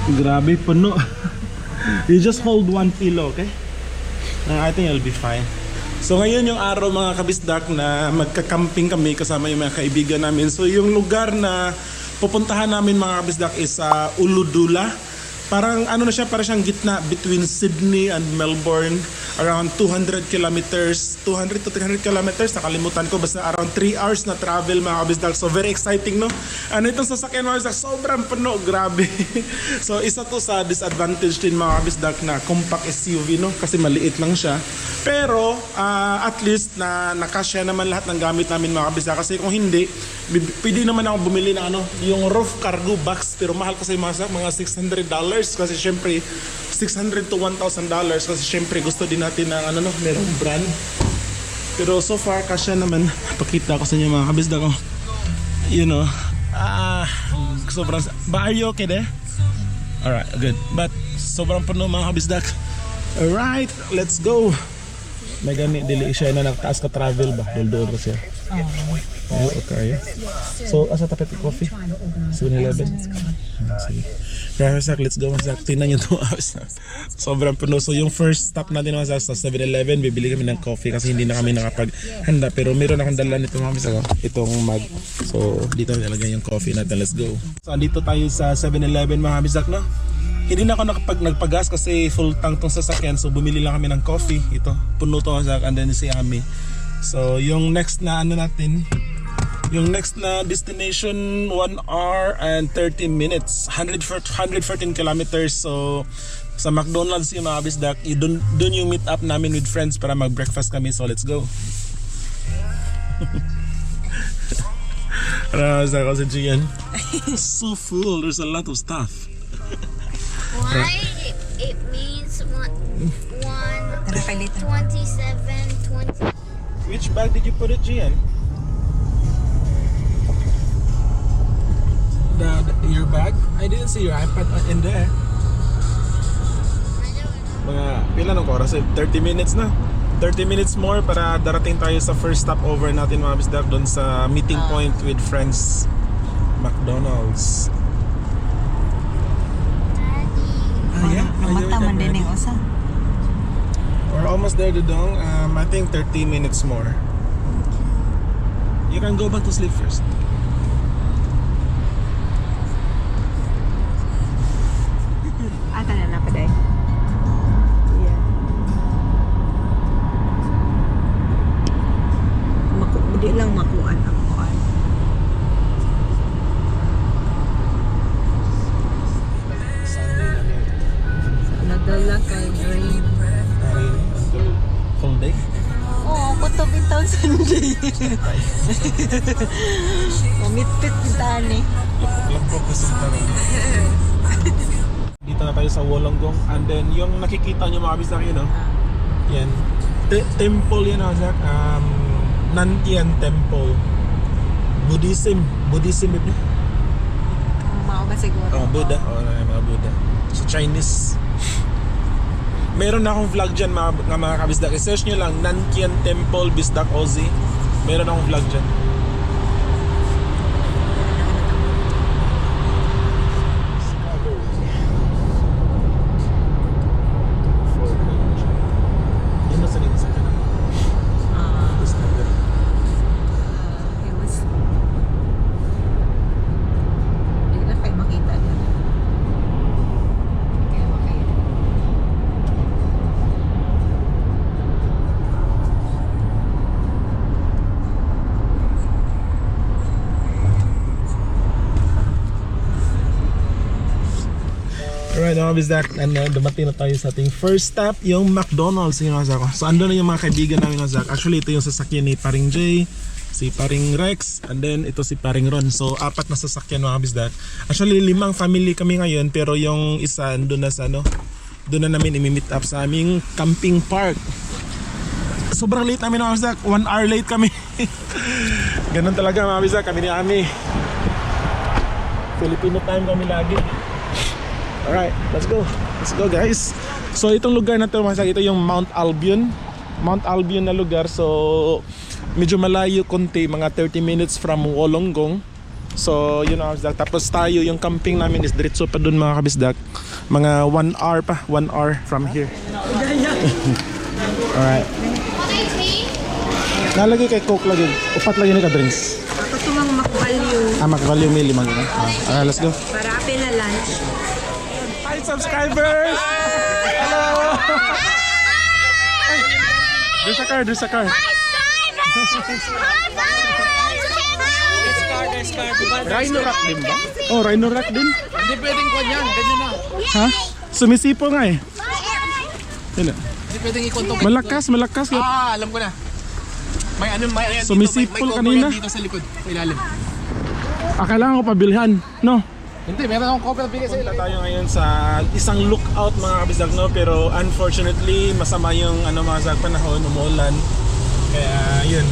Grabe, puno. You just hold one pillow, okay? I think it'll be fine. So ngayon yung araw mga kabisdak na magka-camping kami kasama yung mga kaibigan namin. So yung lugar na pupuntahan namin mga kabisdak is Uludula. Parang ano na siya, parang siyang gitna between Sydney and Melbourne. Around 200 kilometers, 200 to 300 kilometers, nakalimutan ko, basta around 3 hours na travel mga kabisdak. So very exciting, no? Ano itong sasakyan mga kabisdak, sobrang puno, grabe. So isa to sa disadvantage din mga kabisdak na compact SUV, no? Kasi maliit lang siya. Pero at least na nakasya naman lahat ng gamit namin mga kabisdak. Kasi kung hindi, pwede naman ako bumili ng yung roof cargo box, pero mahal kasi mga $600 kasi syempre 600 to $1,000 kasi syempre gusto din natin ng merong brand. Pero so far kasya naman. Pakita ko sa inyo mga kabisdak ko. You know, sobrang, but are you okay there? Alright, good. But sobrang puno mga kabisdak. Alright, let's go. May gani dili siya na nagtaas ka travel ba? Doon ko siya. Oh, okay. So, asa tapit yung coffee? 7-Eleven? Sige. Kaya masak, let's go masak. Tingnan nyo 2 hours na. Sobrang puno. So, yung first stop natin masak sa 7-Eleven, bibili kami ng coffee kasi hindi na kami nakapaghanda. Pero meron akong dala nito mga masak. Itong mug. So, dito nilagay yung coffee natin. Let's go. So, andito tayo sa 7-Eleven mga masak, no? Hindi na ako nagpagas kasi full tank tong sasakyan. So, bumili lang kami ng coffee. Ito, puno to masak. And then si Ami. So, yung next na natin, yung next na destination 1 hour and 30 minutes, 114 kilometers. So sa McDonald's yung mga kabisdak, doon yung meet up namin with friends para mag-breakfast kami. So let's go. Rasa ko si Gian. So full, there's a lot of stuff. Why? It means one 27, 20. Which bag did you put it, Gian? Your bag? I didn't see your iPad in there. Mga pila ng oras? 30 minutes na. 30 minutes more para darating tayo sa first stopover natin mga bisdak doon sa meeting point with friends, McDonald's. Yeah, mata man din yung usa. We're almost there, Dudong. I think 30 minutes more. You can go back to sleep first. Ata na pa day. Yeah. Di lang makuan ang kuan. Nadala kay rain. Full day? Oh, kutob in town Sunday. Mamitpit kita ni. Lampok ko sa tarong. Dito na tayo sa Wollongong. And then yung nakikita nyo mga bisdak yun, no? Yan. Temple yan, Zach. Nantian Temple. Buddhism yun. Mao ba siguro? Oh, Buddha. Oh, mga Buddha. So Chinese. Meron na akong vlog dyan mga kabisdak. I-search nyo lang Nantian Temple Bisdak Aussie. Meron akong vlog dyan. Yun na sa nito sa kanan. It was bigla kayo makita dyan. Kaya makita. Alright mga bisdak, dumating na tayo sa ating first stop, yung McDonald's yung mga Zach. So andun na yung mga kaibigan namin mga Zach. Actually ito yung sasakyan ni Paring Jay, si Paring Rex, and then ito si Paring Ron. So 4 na sasakyan mga bisdak. Actually 5 family kami ngayon, pero yung isa andun na sa doon na namin imi-meet up sa aming camping park. Sobrang late namin mga bisdak, 1 hour late kami. Ganun talaga mga bisdak, kami ni Ami. Filipino time kami lagi. Alright, let's go. Let's go guys. So itong lugar na ito, ito yung Mount Albion. Mount Albion na lugar. So medyo malayo konti, mga 30 minutes from Wollongong. So yun mga kabisdak. Tapos tayo yung camping namin is diretso pa dun mga kabisdak. Mga 1 hour pa, 1 hour from here. Alright. Nalagay kay Coke lagi. Upat lagi ni ka drinks. Ako tumang makvalyo. Mag-value meal limang yun. Let's go. Para apil na lunch. Hi subscribers! Hello! There's a car, there's a car. Rhino Rock din ba? Oh, Rhino Rock din. Hindi pwedeng kwan yan, ganyan na. Ha? Sumisipo nga eh. Yun na. Hindi pwedeng ikontong. Malakas, malakas. Alam ko na. May dito, Sumisipol may kanina. dito sa likod, sa ilalim. Kailangan ko pabilhan, no? Hindi, meron akong cover bigay sa Punta tayo ngayon sa isang lookout mga kabisag, no? Pero unfortunately, masama yung mga panahon, umuulan. Kaya yun.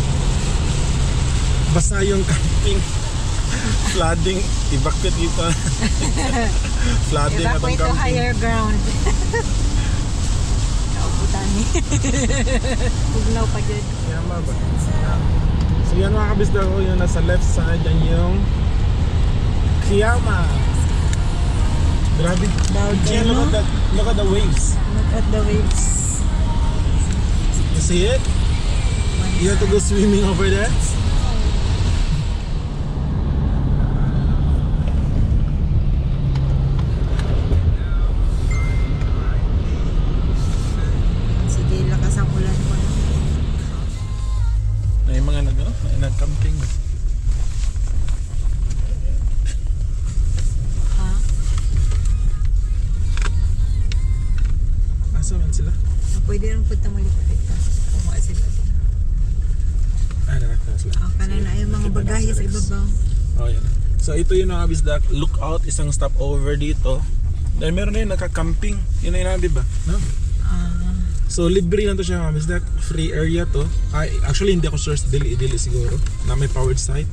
Basta yung camping. Flooding, evacuate dito. Flooding na Evacuate itong to camping. higher ground. Naubutan ni. Tugnaw pa dyan. So yan mga kabisag ko, yung nasa left side, yan yung Kiyama. Grabe. Yeah, look at the waves. Look at the waves. You see it? You have to go swimming over there. Sige, lakas ang ulan ko. May mga nag-camping. Ha? Asa man sila? Pwede rin punta malipad ito. Kumuha sila. Nakakita sila. Ang kanan na yung mga bagahe sa ibabaw. Oh, yan. So ito yung mga bisdak, lookout, isang stopover dito. Dahil meron na yun, naka-camping. Yun na yun, di ba? No? So libre lang to siya mga bisdak. Free area to. Actually hindi ako sure sa dili siguro. Na may powered site.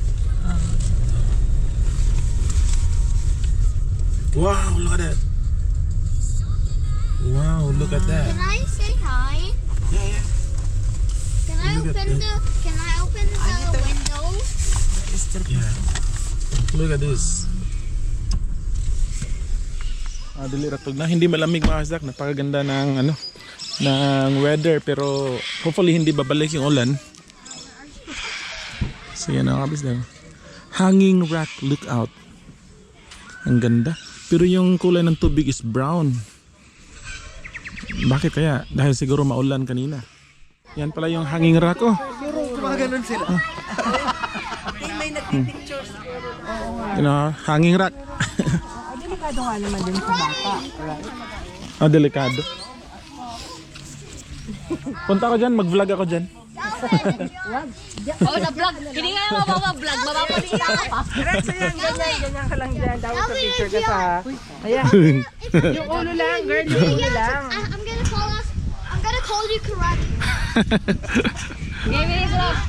Wow, look at that. Wow, look at that. Can I say hi? Yeah. Can I Look at open that. the window? Yeah. Look at this. Dili ratog na. Hindi malamig mga bisdak. Napakaganda ng ng weather, pero hopefully hindi babalik yung ulan. So yan ang kabis daw. Hanging Rock Lookout. Ang ganda. Pero yung kulay ng tubig is brown. Bakit kaya? Dahil siguro maulan kanina. Yan pala yung Hanging Rock. Oh. Gumaganon sila. May nagpipicture siguro. Hanging Rock. Delikado nga naman din sa bata. Right? Delikado. Punta ako dyan, mag-vlog ako dyan. Oh, na-vlog. Hindi nga naman vlog. Mapapalita ka pa. Diretso yan, ganyan ka lang dyan. Dapat sa picture ka sa... Ayan. Yung ulo lang, girl. Yung ulo lang. I'm gonna call you karate. Give me this love.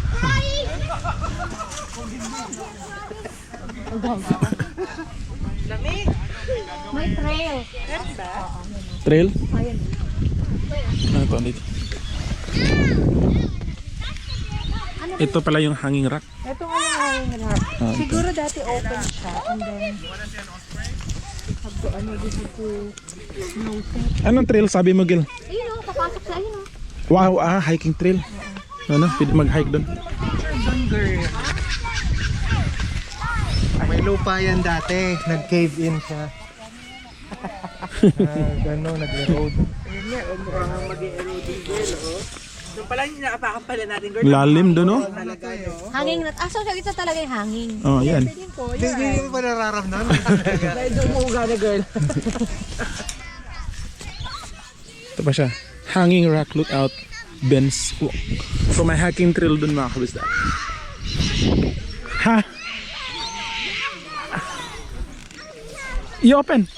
May trail. Trail? Ano to dito? Ito pala yung Hanging Rock. Ito nga yung hanging rock. Siguro dati open siya. And then... Dito to... Anong trail sabi mo, Gil? Ayun o, papasok sa ayun o. Wow, hiking trail. Pwede mag-hike doon. May lupa yan dati, nag-cave in siya. Gano'n, nag-erode. Ayun nga, mukhang mag-erode din girl, oh. So pala yung nakapakan pala natin, girl. Lalim doon, no? Talaga, no? Hanging na. So, ito talaga yung hanging. Oh, yan. Hindi mo pa nararamdaman. Dahil umuga na, girl. Ito pa siya. Hanging Rock Lookout, Ben's Walk. So may hiking trail doon mga kabisda. Ha? I-open.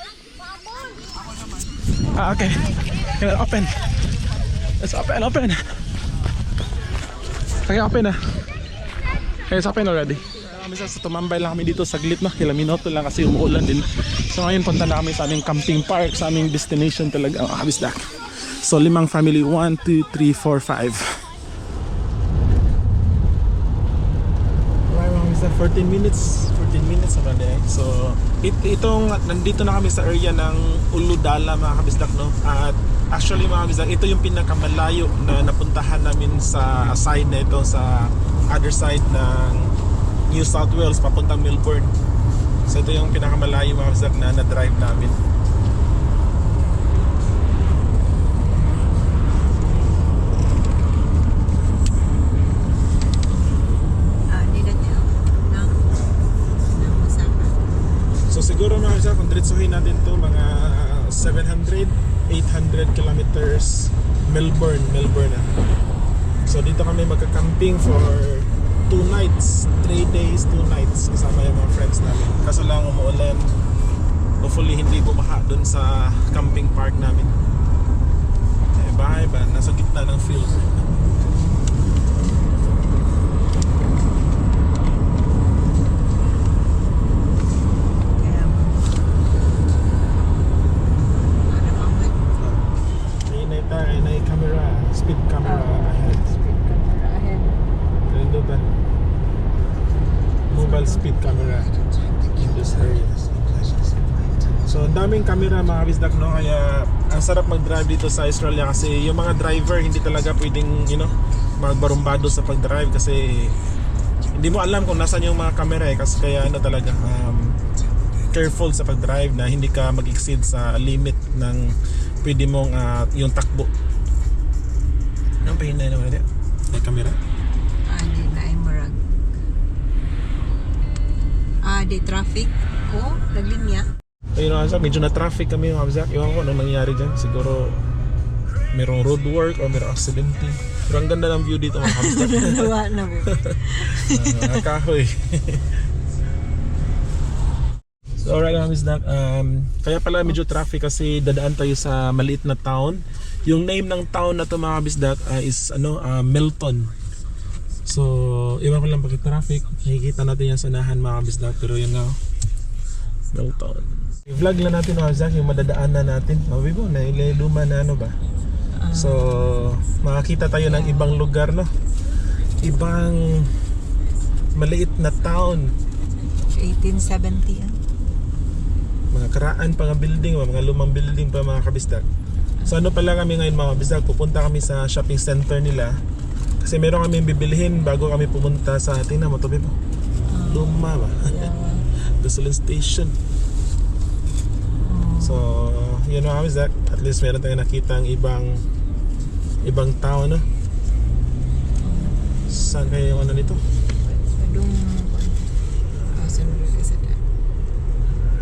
Okay. Open. Let's open. Okay, open na. Okay, it's open already. Minsan sa tumambay lang kami dito saglit na. Kilominoto lang kasi umuulan din. So ngayon punta na kami sa aming camping park, sa aming destination talaga, ang Kabisdak. So 5 family, 1, 2, 3, 4, 5. 14 minutes, 14 15 minutes naman eh. So, nandito na kami sa area ng Uludala mga kabisdak, no? At actually mga kabisdak, ito yung pinakamalayo na napuntahan namin sa side na ito, sa other side ng New South Wales, papuntang Melbourne. So, ito yung pinakamalayo mga kabisdak na na-drive namin. So siguro mga kabisdak, kung diretsuhin natin to mga 700, 800 kilometers Melbourne na. So dito kami magka-camping for 2 nights, 3 days, 2 nights kasama yung mga friends namin. Kaso lang umuulan. Hopefully hindi bumaha dun sa camping park namin. Eh, bahay ba? Nasa gitna ng field. Speed camera ahead. Ano ba? Mobile speed camera in this area. So daming camera mga kabisdak, no? Kaya ang sarap mag-drive dito sa Australia kasi yung mga driver hindi talaga pwedeng, magbarumbado sa pag-drive kasi hindi mo alam kung nasan yung mga camera eh. Kasi kaya talaga careful sa pag-drive na hindi ka mag-exceed sa limit ng pwede mong yung takbo. Anong pahinay naman natin? May camera? Di na ay marag. Di traffic. Naglinya. Ayun mga kabisdak, medyo na-traffic kami mga kabisdak. Iwan ko anong nangyari dyan. Siguro merong road work o merong aksidente. Pero ang ganda ng view dito mga kabisdak. Nawa na po. Kahoy. So alright mga kabisdak, kaya pala medyo traffic kasi dadaan tayo sa maliit na town. Yung name ng town na to mga kabisdak is Melton. So iwan ko lang bakit traffic. Nakikita natin yan sa unahan mga kabisdak. Pero yun nga, Melton. I-vlog lang natin mga kabisdak yung madadaanan natin. Mabi po, nailuma na ano ba. So makakita tayo ng ibang lugar, no? Ibang maliit na town. 1870 Mga karaan pa nga building, mga lumang building pa mga kabisdak. So ano pala kami ngayon mga kabisdak, pupunta kami sa shopping center nila kasi meron kami bibilhin bago kami pumunta sa, tingnan mo to po, luma ba? Gasoline station. So yun mga kabisdak, at least meron tayong nakita ang ibang tao, no? Saan kayo yung ano nito?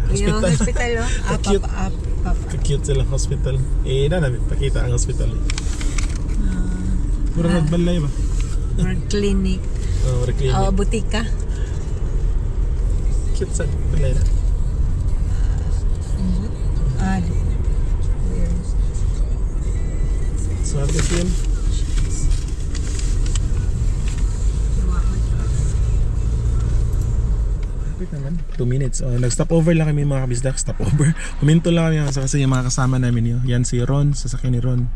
Yung hospital, no? Cute. Cute silang hospital. Na namin pakita ang hospital. Puro nagbalay ba? Or clinic. Oh, clinic. Butika. Cute sa balay na. So at least yun. Naman 2 minutes. Nag-stop over lang kami mga kabisdak. Stop over. Huminto lang kami kasi yung mga kasama namin yun. Yan si Ron, sasakyan ni Ron.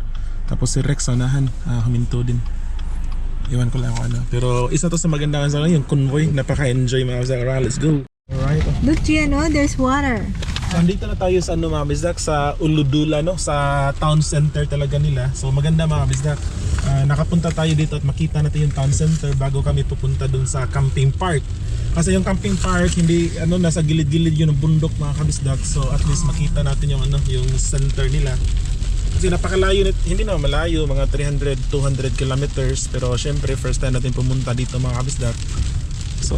Tapos si Rex sa unahan, huminto din. Iwan ko lang kung ano. Pero isa to sa magandang sa yung convoy. Napaka-enjoy mga kabisdak. Let's go. Alright. Look, there's water. So, andito na tayo sa mga kabisdak, sa Uludula, no? Sa town center talaga nila. So maganda mga kabisdak. Nakapunta tayo dito at makita natin yung town center bago kami pupunta dun sa camping park. Kasi yung camping park hindi nasa gilid-gilid yun ng bundok mga kabisdak. So at least makita natin yung yung center nila. Kasi napakalayo, hindi na malayo, mga 300-200 kilometers, pero syempre first time natin pumunta dito mga kabisdak. So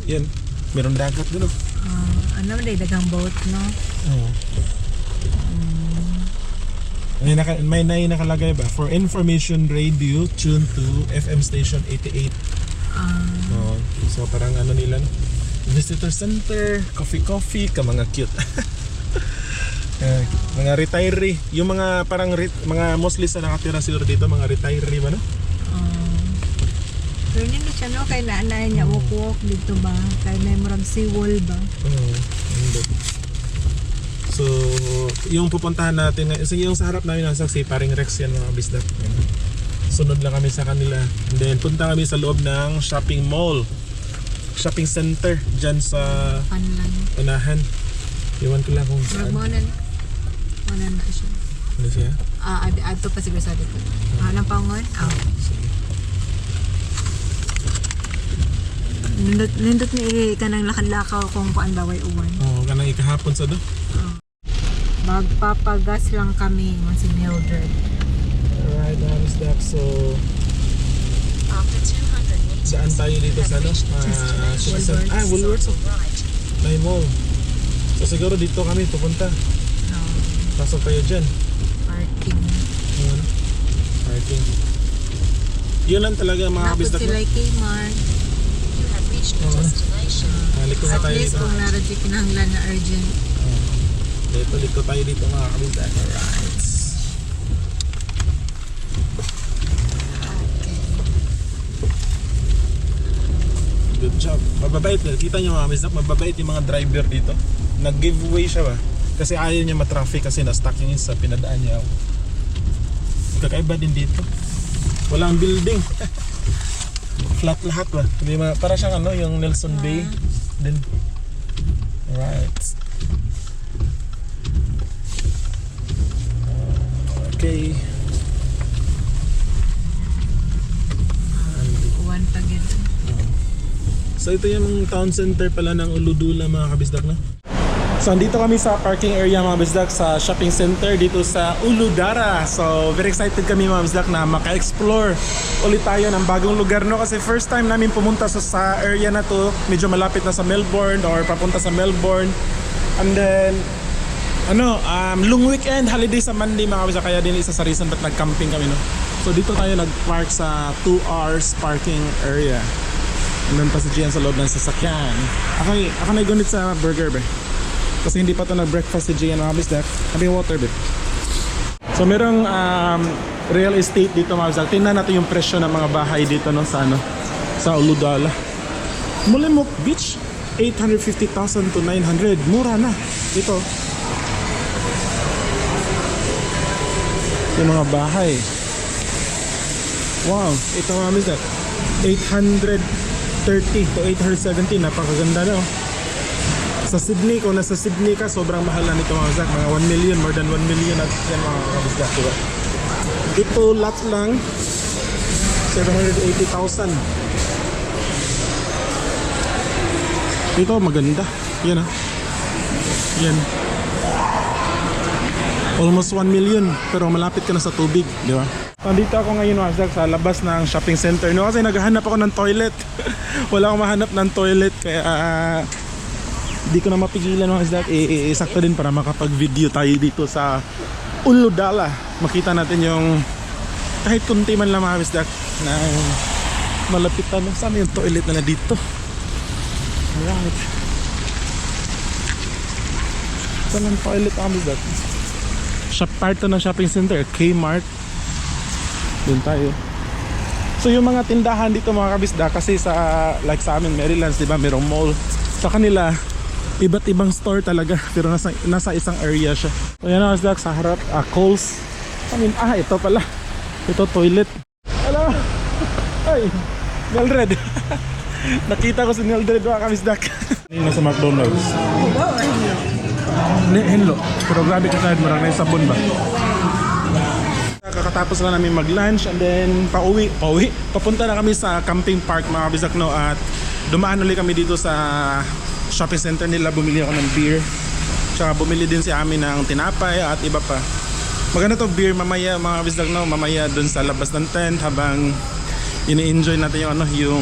yun, meron dagat doon. Dagang boat, no? May nakalagay ba? For information radio, tune to FM station 88. So parang nila, visitor center, coffee, ka mga cute. Mga retiree, yung mga parang mga mostly sa nakatira siguro dito, mga retiree ba, no? Pero hindi siya, no? Kay naanay niya walk dito ba? Kay may murag seawall ba? So yung pupuntahan natin, yung sa harap namin nasa si paring Rex yan mga bisdak. Sunod lang kami sa kanila. And then punta kami sa loob ng shopping mall. shopping center dyan sa Panlan. unahan. Iwan ko lang kung Murag saan. mo na. Mo na siya. Ano siya? Adto pa siguro sa dito. Anong pangon? Sige. Nindot ni kanang lakad-lakaw kung kuan ba way uwan. Oo, kanang ikahapon sa do. Magpapagas lang kami man si Mildred. Alright, Miss Dak. So, daan tayo dito sa ano? Woolworths. May mall. So siguro dito kami pupunta. Pasok tayo dyan. Parking. Ano? Parking. Yun lang talaga mga Napod kabisdak. sila Kmart. Liko na At tayo least dito. kung naradyo kinahanglan na urgent. Liko tayo dito mga kabisdak. Alright. Good job. Mababait. Kita nyo mga kabisdak, mababait yung mga driver dito. Nag-giveaway siya ba? Kasi ayaw niya matraffic kasi na-stuck yung isa, pinadaan niya ako. Kakaiba din dito. Walang building. Flat lahat ba? Hindi para siyang ano, yung Nelson Bay din. Alright. Okay. Uwan pa gid. So ito yung town center pala ng Uludula mga kabisdak na. So andito kami sa parking area mga kabisdak sa shopping center dito sa Uludara. So very excited kami mga kabisdak na maka-explore ulit tayo ng bagong lugar no kasi first time namin pumunta sa area na to. Medyo malapit na sa Melbourne or papunta sa Melbourne. And then long weekend holiday sa Monday mga kabisdak kaya din isa sa reason ba't nag-camping kami no. So dito tayo nag-park sa 2 hours parking area. Nandun pa si Gian sa loob ng sasakyan. Ako na igunit sa burger ba? Kasi hindi pa ito nag-breakfast si Gian mga bisdak. Sabi water ba? So merong real estate dito mga bisdak. Tingnan natin yung presyo ng mga bahay dito no, sa Uludala. Mulimok Beach 850,000 to 900. Mura na. Ito. Yung mga bahay. Wow. Ito mga bisdak. 830 to 870, napakaganda na oh. Sa Sydney, kung nasa Sydney ka, sobrang mahal na nito mga Zak, mga 1 million, more than 1 million at yan mga kabisdak, diba? Dito lot lang 780,000. Dito maganda, yan ah. Yan almost 1 million, pero malapit ka na sa tubig, di ba? Nandito ako ngayon Mazdak sa labas ng shopping center no kasi naghahanap ako ng toilet. Wala akong mahanap ng toilet kaya di ko na mapigilan Mazdak. Sakto din para makapag-video tayo dito sa Uludala. Makita natin yung kahit kunti man lang Mazdak na malapitan. Saan yung toilet na dito? Alright. Saan ang toilet Mazdak? Part to ng shopping center, Kmart. Doon tayo. So yung mga tindahan dito mga kabisda kasi sa like sa amin Marylands, 'di ba, merong mall. Sa kanila iba't ibang store talaga pero nasa isang area siya. So yan ang kabisda sa harap, Coles. Ito pala. Ito toilet. Hello. Ay, Mildred. Nakita ko si Mildred mga kabisda. Nasa McDonald's. Hello. Pero grabe ka kahit marang na sabon ba? Kakatapos lang namin mag-lunch and then pauwi. Papunta na kami sa camping park mga kabisdak no at dumaan ulit kami dito sa shopping center nila. Bumili ako ng beer. Tsaka bumili din si Ami ng tinapay at iba pa. Maganda to beer mamaya mga kabisdak no. Mamaya dun sa labas ng tent habang ini-enjoy natin yung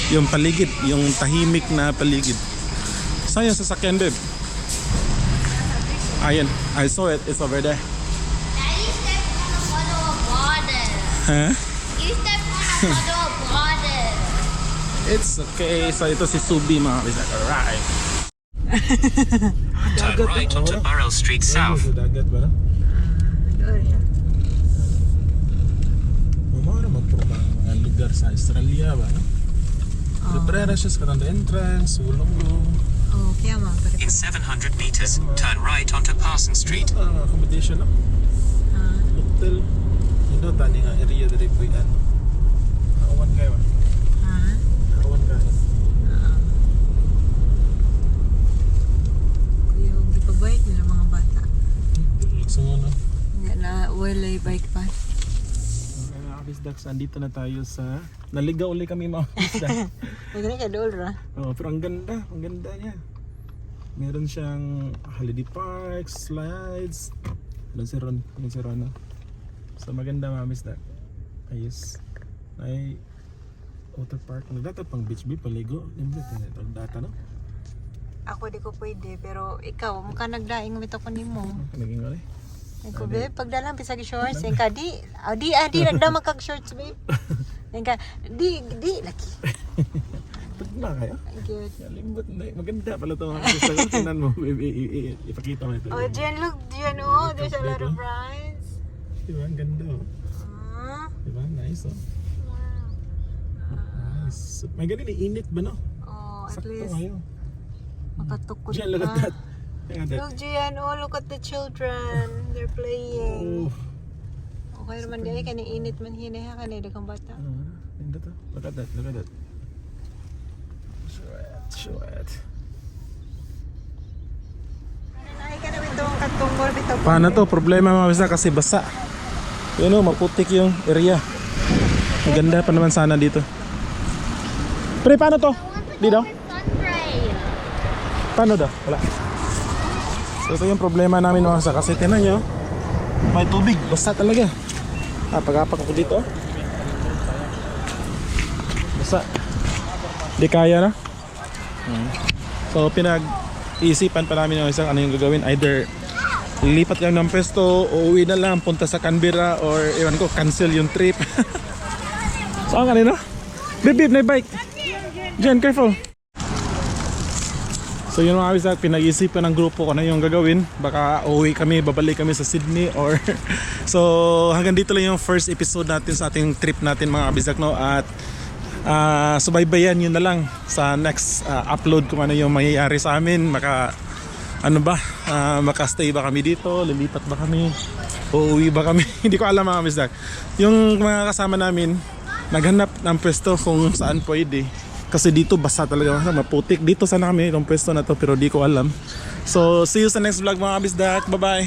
yung paligid, yung tahimik na paligid. Sayang sa sakyan babe. Ayan, I saw it. It's over there. Daddy stepped on a puddle of water. Huh? You stepped on a puddle of water. It's okay. So ito si Subi mga kabisdak. Alright. Turn right onto Burrell Street South. Sa dagat ba na? Mamara magpuro mga lugar sa Australia ba no? Prepare siya sa katang entrance, ulong-ulong. Kaya mo. In 700 meters, turn right onto Parsons Street. Accommodation no? Hotel. Ito tani nga area diri po yan. Nakawan kayo ba? Nakawan kayo. bike nila mga bata. So ano? Hindi na walay bike pa. Mga kabisdak, andito na tayo sa... Naligaw ulit kami mga kabisdak. Maganda ka doon ra. Oh, pero ang ganda niya. Meron siyang holiday park, slides. Doon si Ron, no? So maganda mga kabisdak. Ayos. Ay water park. Data pang beach bay paligo. Yung data no? Ako di ko pwede, pero ikaw, mukha nagdaing umito ko nimo. Naging wala. Ako, babe, pagdalang pisag shorts, yung ka, di, nagda magkag shorts, babe. Yung ka, di, laki. Pag na kaya? Thank you. Limbot na. Maganda pala ito mga kabisdak. Tingnan mo. Ipakita mo ito. Oh, Jen, look, Jen, oh, there's a lot of rides. Diba? Ang ganda oh. Diba? Nice oh. Nice. May ganun init ba no? Oh, at Sakto least, ngayon. makatukod Diyan, look at that. Look at that. Look, Jen, oh, look at the children. They're playing. Oh. Okay naman di ay kaning init man hinay ha kanay daghang bata. Ganda to. Look at that. Look at that. Sweat. Ay ka naman itong kantong mall bitaw. Paano to? Problema mga bisa kasi basa. Yun o, maputik yung area. Ang ganda pa naman sana dito. Pre, paano to? Dito? Paano daw? Wala. So ito yung problema namin mga bisa kasi tinan nyo. May tubig. Basa talaga. Pag-apak ako dito. Basa. Di kaya na. So pinag-iisipan pa namin yung isang ano yung gagawin. Either lilipat lang ng pwesto o uwi na lang, punta sa Canberra or ewan ko, cancel yung trip. So ang kanino? Bib, na bike. Jen, careful. So yun mga kabisdak, pinag-isipan ng grupo kung ano yung gagawin. Baka uwi kami, babalik kami sa Sydney or... So hanggang dito lang yung first episode natin sa ating trip natin mga kabisdak, no? At subaybayan yun na lang sa next upload kung ano yung mangyayari sa amin. Makastay ba kami dito, lilipat ba kami, uuwi ba kami. Hindi ko alam mga kabisdak. Yung mga kasama namin naghanap ng pwesto kung saan pwede. Kasi dito basa talaga, maputik. Dito sana kami itong pwesto na to pero di ko alam. So see you sa next vlog mga kabisdak. Bye bye.